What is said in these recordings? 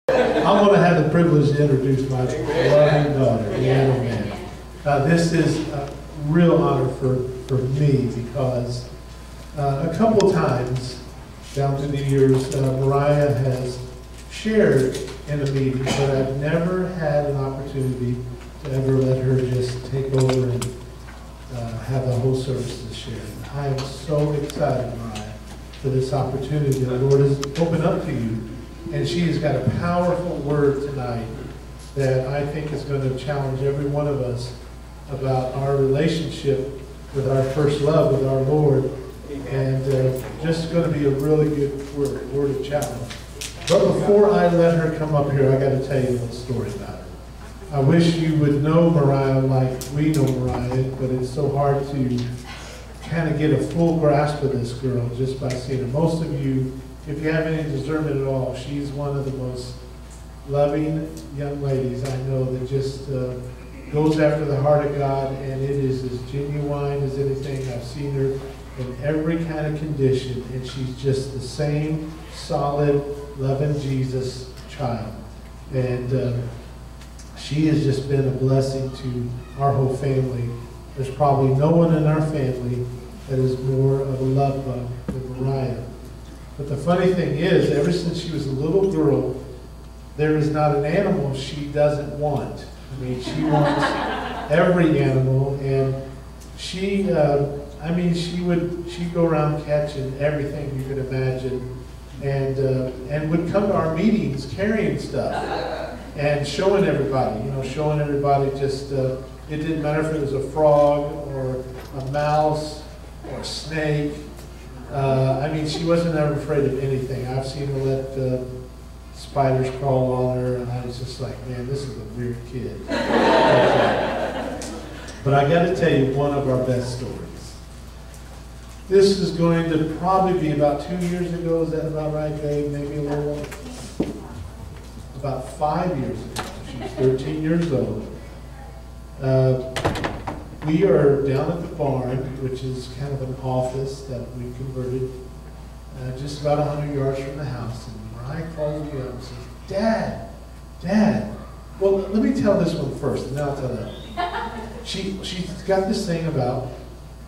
I want to have the privilege to introduce my loving daughter, Deanna Mann. This is a real honor for me because a couple times down through the years, Moriah has shared in a meeting, but I've never had an opportunity to ever let her just take over and have the whole service to share. I am so excited, Moriah, for this opportunity that the Lord has opened up to you. And she has got a powerful word tonight that I think is going to challenge every one of us about our relationship with our first love, with our Lord. And just going to be a really good word of challenge. But before I let her come up here, I got to tell you a little story about her. I wish you would know Moriah like we know Moriah, but it's so hard to kind of get a full grasp of this girl just by seeing her. Most of you, if you have any discernment at all, she's one of the most loving young ladies I know that just goes after the heart of God, and it is as genuine as anything. I've seen her in every kind of condition, and she's just the same solid, loving Jesus child. And she has just been a blessing to our whole family. There's probably no one in our family that is more of a love bug than Moriah. But the funny thing is, ever since she was a little girl, there is not an animal she doesn't want. I mean, she wants every animal, and she'd go around catching everything you could imagine, and would come to our meetings carrying stuff and showing everybody, just, it didn't matter if it was a frog or a mouse or a snake. She wasn't ever afraid of anything. I've seen her let spiders crawl on her, and I was just like, man, this is a weird kid. But I got to tell you one of our best stories. This is going to probably be about 2 years ago. Is that about right, Dave? Maybe a little more. About 5 years ago. She's 13 years old. We are down at the barn, which is kind of an office that we converted just about 100 yards from the house. And Moriah calls me up and says, Dad. Well, let me tell this one first, and then I'll tell that. She's got this thing about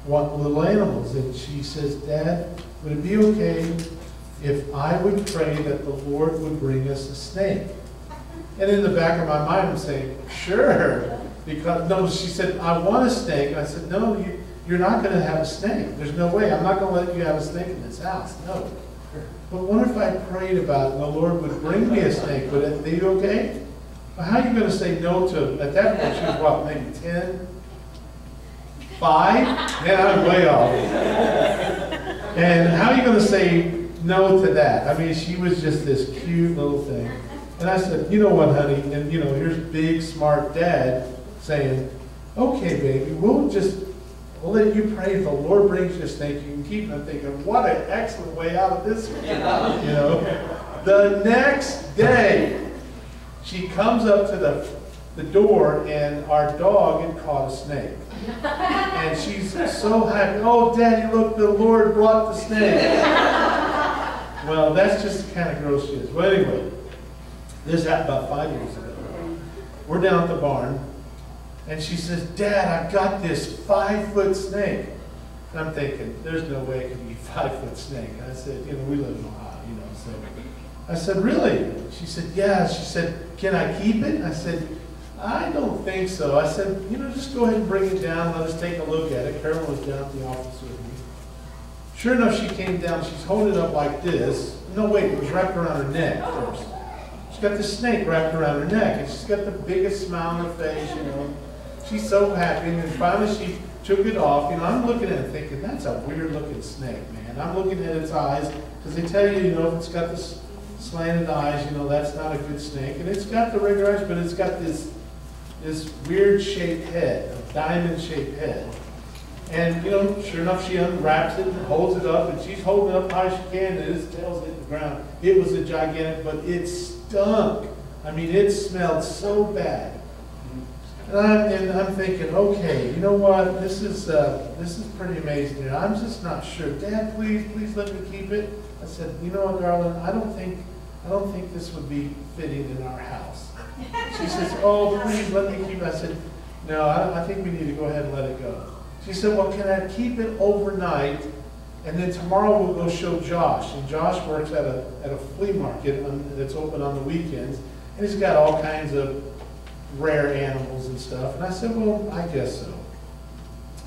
wanting little animals, and she says, Dad, would it be okay if I would pray that the Lord would bring us a snake? And in the back of my mind, I'm saying, sure. Because, no, she said, I want a snake. And I said, no, you're not going to have a snake. There's no way. I'm not going to let you have a snake in this house. No. But what if I prayed about it and the Lord would bring me a snake? Would it be okay? Well, how are you going to say no to, at that point, she was what, maybe 10? 5? Man, I'm way off. And how are you going to say no to that? I mean, she was just this cute little thing. And I said, you know what, honey? And, here's big, smart Dad saying, okay, baby, we'll let you pray. If the Lord brings you a snake, you can keep it. I'm thinking, what an excellent way out of this one. The next day, she comes up to the door, and our dog had caught a snake. And she's so happy. Oh, Daddy, look, the Lord brought the snake. Well, that's just the kind of girl she is. Well, anyway, this happened about 5 years ago. We're down at the barn, and she says, Dad, I've got this 5-foot snake. And I'm thinking, there's no way it can be a 5-foot snake. And I said, we live in Ohio, so. I said, really? She said, yeah. She said, can I keep it? I said, I don't think so. I said, just go ahead and bring it down. Let us take a look at it. Carolyn was down at the office with me. Sure enough, she came down. She's holding it up like this. No, wait, it was wrapped around her neck first. She's got the snake wrapped around her neck, and she's got the biggest smile on her face, She's so happy, and then finally she took it off. I'm looking at it thinking, that's a weird-looking snake, man. I'm looking at its eyes, because they tell you, if it's got this slanted eyes, that's not a good snake. And it's got the regular eyes, but it's got this weird-shaped head, a diamond-shaped head. And, sure enough, she unwraps it and holds it up, and she's holding it up high as she can, and its tail's hitting the ground. It was a gigantic, but it stunk. I mean, it smelled so bad. And I'm thinking, okay, you know what? This is pretty amazing here. I'm just not sure. Dad, please let me keep it. I said, you know what, darling? I don't think I don't think this would be fitting in our house. She says, oh, please let me keep it. I said, no, I think we need to go ahead and let it go. She said, well, can I keep it overnight? And then tomorrow we'll go show Josh. And Josh works at a flea market that's open on the weekends. And he's got all kinds of rare animals and stuff. And I said, well, I guess so.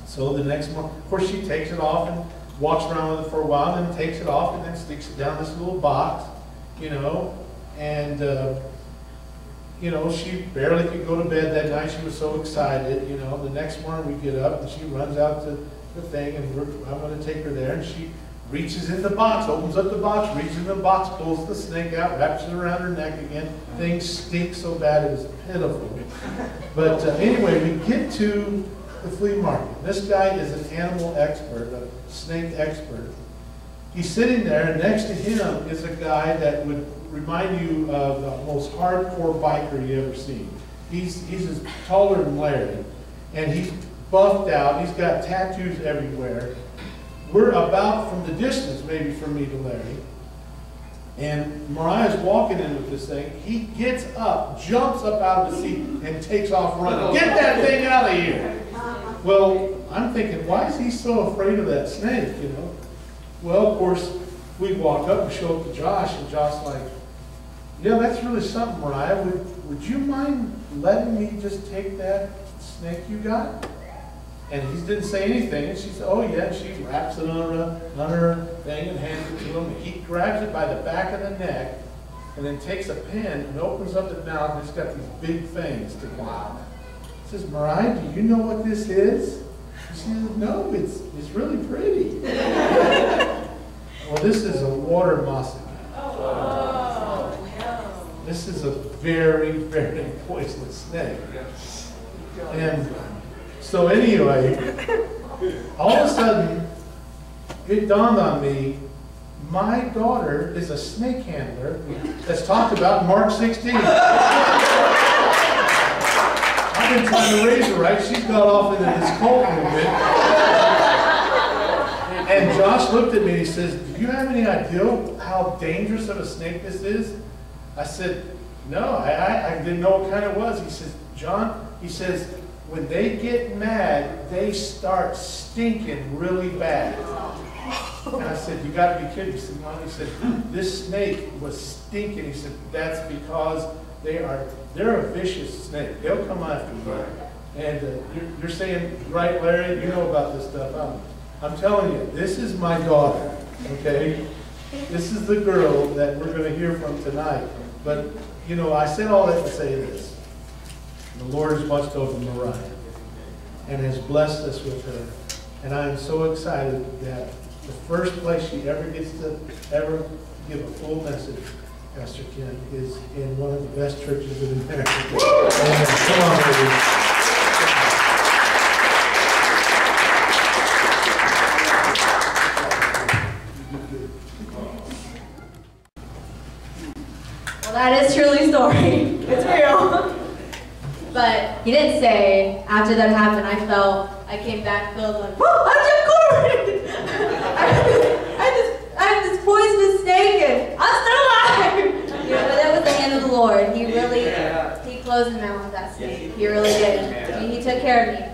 So the next morning, of course, she takes it off and walks around with it for a while, and then takes it off and then sticks it down this little box, you know. And, you know, she barely could go to bed that night. She was so excited, you know. The next morning we get up and she runs out to the thing, and I'm going to take her there, and she reaches in the box, opens up the box, reaches in the box, pulls the snake out, wraps it around her neck again. Things stink so bad it was pitiful. But anyway, we get to the flea market. This guy is an animal expert, a snake expert. He's sitting there, and next to him is a guy that would remind you of the most hardcore biker you ever seen. He's as taller than Larry, and he's buffed out. He's got tattoos everywhere. We're about, from the distance, maybe from me to Larry, and Moriah's walking in with this thing. He gets up, jumps up out of the seat, and takes off running. Get that thing out of here! Well, I'm thinking, why is he so afraid of that snake, you know? Well, of course, we walk up and show up to Josh, and Josh's like, yeah, that's really something, Moriah. Would you mind letting me just take that snake you got? And he didn't say anything, and she said, oh yeah, and she wraps it on her thing and hands it to him. And he grabs it by the back of the neck, and then takes a pen and opens up the mouth, and it's got these big fangs sticking out. He says, Moriah, do you know what this is? She says, no, it's really pretty. Well, this is a water mosquito. This is a very, very poisonous snake. And so anyway, all of a sudden, it dawned on me, my daughter is a snake handler that's talked about in Mark 16. I've been trying to raise her right. She's got off into this cult movement. And Josh looked at me and he says, do you have any idea how dangerous of a snake this is? I said, no, I didn't know what kind it was. He says, John, he says, when they get mad, they start stinking really bad. And I said, you got to be kidding. He said, no. He said, this snake was stinking. He said, that's because they're a vicious snake. They'll come after you. And you're saying, right, Larry, you know about this stuff. I'm telling you, this is my daughter, okay? This is the girl that we're going to hear from tonight. But, you know, I said all that to say this. The Lord has watched over Moriah and has blessed us with her. And I am so excited that the first place she ever gets to ever give a full message, Pastor Ken, is in one of the best churches in America. Amen. Come on, baby. Well, that is truly a story. It's real. But he didn't say, after that happened, I came back filled like, whoa, I'm Jim Gordon! I have this poisonous snake and I'm still alive! You know, but that was the hand of the Lord. He really, he closed him out with that snake. He really did. He took care of me.